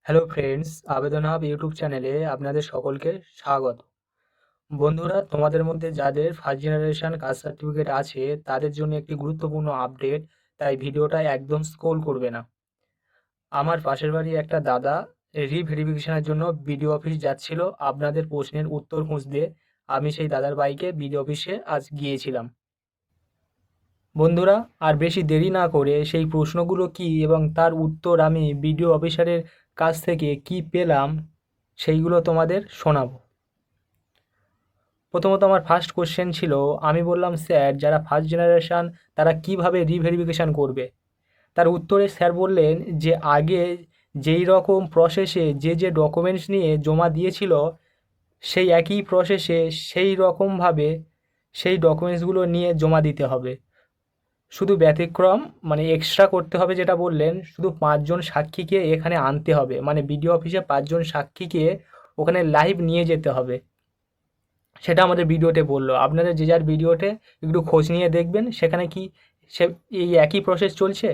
Hello friends, আবেদন hub YouTube চ্যানেলে আপনাদের সকলকে স্বাগত। বন্ধুরা, তোমাদের মধ্যে যাদের ফার্স্ট জেনারেশন কাস্ট সার্টিফিকেট আছে তাদের জন্য একটি গুরুত্বপূর্ণ আপডেট, তাই ভিডিওটা একদম স্ক্রোল করবে না। আমার পাশের বাড়ির একটা দাদা রিভেরিফিকেশনের জন্য বিডিও অফিস যাচ্ছিল আপনাদের প্রশ্নের উত্তর খুঁজতে। আমি সেই দাদার বাইকে বিডিও অফিসে আজ গিয়েছিলাম। বন্ধুরা, আর বেশি দেরি না করে সেই প্রশ্নগুলো কী এবং তার উত্তর আমি বিডিও অফিসারের কাছ থেকে কি পেলাম সেইগুলো তোমাদের শোনাবো। প্রথমত আমার ফার্স্ট কোশ্চেন ছিল, আমি বললাম স্যার যারা ফার্স্ট জেনারেশান তারা কিভাবে রিভেরিফিকেশান করবে। তার উত্তরে স্যার বললেন যে আগে যেই রকম প্রসেসে যে ডকুমেন্টস নিয়ে জমা দিয়েছিল সেই একই প্রসেসে সেই রকমভাবে সেই ডকুমেন্টসগুলো নিয়ে জমা দিতে হবে। শুধু ব্যতিক্রম মানে এক্সট্রা করতে হবে, যেটা বললেন শুধু ৫ জন সাক্ষীকে এখানে আনতে হবে, মানে বিডিও অফিসে ৫ জন সাক্ষীকে ওখানে লাইভ নিয়ে যেতে হবে। সেটা আমাদের ভিডিওতে বললো। আপনাদের যে যার ভিডিওতে একটু খোঁজ নিয়ে দেখবেন সেখানে কি সে এই একই প্রসেস চলছে,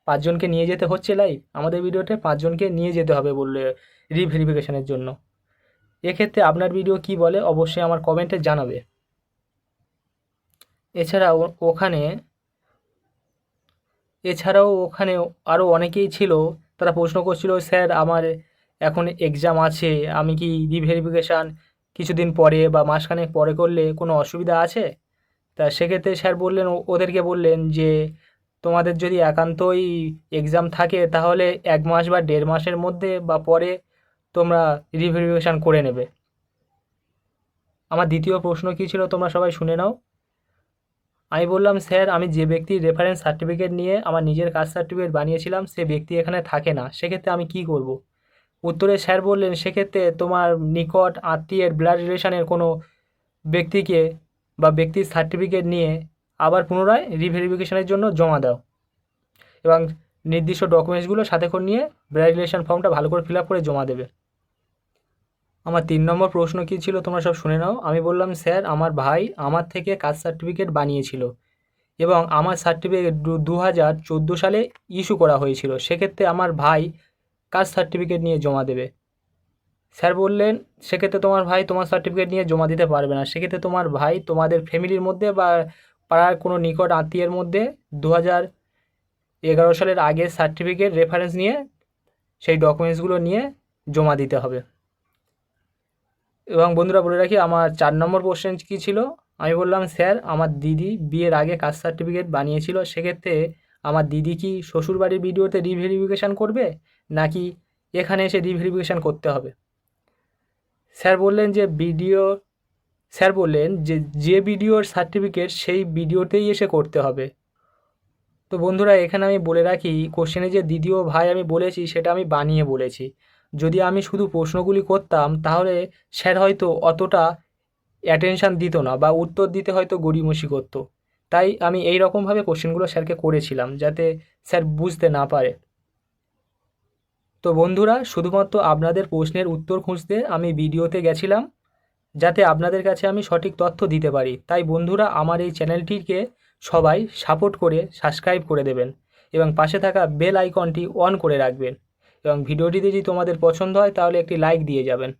৫ জনকে নিয়ে যেতে হচ্ছে লাইভ। আমাদের ভিডিওতে ৫ জনকে নিয়ে যেতে হবে বললে রিভেরিফিকেশনের জন্য। এক্ষেত্রে আপনার ভিডিও কি বলে অবশ্যই আমার কমেন্টে জানাবে। এছাড়াও ওখানে এছাড়াও ওখানে আরও অনেকেই ছিল, তারা প্রশ্ন করছিল স্যার আমার এখন এক্সাম আছে, আমি কি রিভেরিফিকেশান কিছুদিন পরে বা মাসখানেক পরে করলে কোনো অসুবিধা আছে? তা সেক্ষেত্রে স্যার বললেন, ওদেরকে বললেন যে তোমাদের যদি একান্তই এক্সাম থাকে তাহলে ১ মাস বা ১.৫ মাসের মধ্যে বা পরে তোমরা রিভেরিফিকেশান করে নেবে। আমার দ্বিতীয় প্রশ্ন কী ছিল তোমরা সবাই শুনে নাও। আমি বললাম স্যার আমি যে ব্যক্তির রেফারেন্স সার্টিফিকেট নিয়ে আমার নিজের কাস্ট সার্টিফিকেট বানিয়েছিলাম সে ব্যক্তি এখানে থাকে না, সেক্ষেত্রে আমি কী করব? উত্তরে স্যার বললেন সেক্ষেত্রে তোমার নিকট আত্মীয়ের ব্লাড রিলেশনের কোনো ব্যক্তিকে বা ব্যক্তির সার্টিফিকেট নিয়ে আবার পুনরায় রিভেরিফিকেশনের জন্য জমা দাও এবং নির্দিষ্ট ডকুমেন্টসগুলো সাথে করে নিয়ে ব্লাড রিলেশন ফর্মটা ভালো করে ফিল আপ করে জমা দেবে। আমার ৩ নম্বর প্রশ্ন কী ছিল তোমরা সব শুনে নাও। আমি বললাম স্যার আমার ভাই আমার থেকে কাস্ট সার্টিফিকেট বানিয়েছিল এবং আমার সার্টিফিকেট ২০১৪ সালে ইস্যু করা হয়েছিল, সেক্ষেত্রে আমার ভাই কাস্ট সার্টিফিকেট নিয়ে জমা দেবে। স্যার বললেন সেক্ষেত্রে তোমার ভাই তোমার সার্টিফিকেট নিয়ে জমা দিতে পারবে না, সেক্ষেত্রে তোমার ভাই তোমাদের ফ্যামিলির মধ্যে বা পাড়ার কোনো নিকট আত্মীয়ের মধ্যে ২০১১ সালের আগের সার্টিফিকেট রেফারেন্স নিয়ে সেই ডকুমেন্টসগুলো নিয়ে জমা দিতে হবে। এবং বন্ধুরা বলে রাখি আমার ৪ নম্বর কোশ্চেন কী ছিল। আমি বললাম স্যার আমার দিদি বিয়ের আগে কাস্ট সার্টিফিকেট বানিয়েছিল, সেক্ষেত্রে আমার দিদি কি শ্বশুরবাড়ির ভিডিওতে রিভেরিফিকেশান করবে নাকি এখানে এসে রিভেরিফিকেশান করতে হবে? স্যার বললেন যে যে ভিডিওর সার্টিফিকেট সেই ভিডিওতেই এসে করতে হবে। তো বন্ধুরা এখানে আমি বলে রাখি কোশ্চেনে যে দিদি ও ভাই আমি বলেছি সেটা আমি বানিয়ে বলেছি। যদি আমি শুধু প্রশ্নগুলি করতাম তাহলে স্যার হয়তো অতটা অ্যাটেনশান দিত না বা উত্তর দিতে হয়তো গড়িমসি করতো। তাই আমি এই রকমভাবে কোশ্চেনগুলো স্যারকে করেছিলাম যাতে স্যার বুঝতে না পারে। তো বন্ধুরা শুধুমাত্র আপনাদের প্রশ্নের উত্তর খুঁজতে আমি ভিডিওতে গেছিলাম যাতে আপনাদের কাছে আমি সঠিক তথ্য দিতে পারি। তাই বন্ধুরা আমার এই চ্যানেলটিকে সবাই সাপোর্ট করে সাবস্ক্রাইব করে দেবেন এবং পাশে থাকা বেল আইকনটি অন করে রাখবেন এবং ভিডিওটি যদি তোমাদের পছন্দ হয় তাহলে একটি লাইক দিয়ে যাবেন।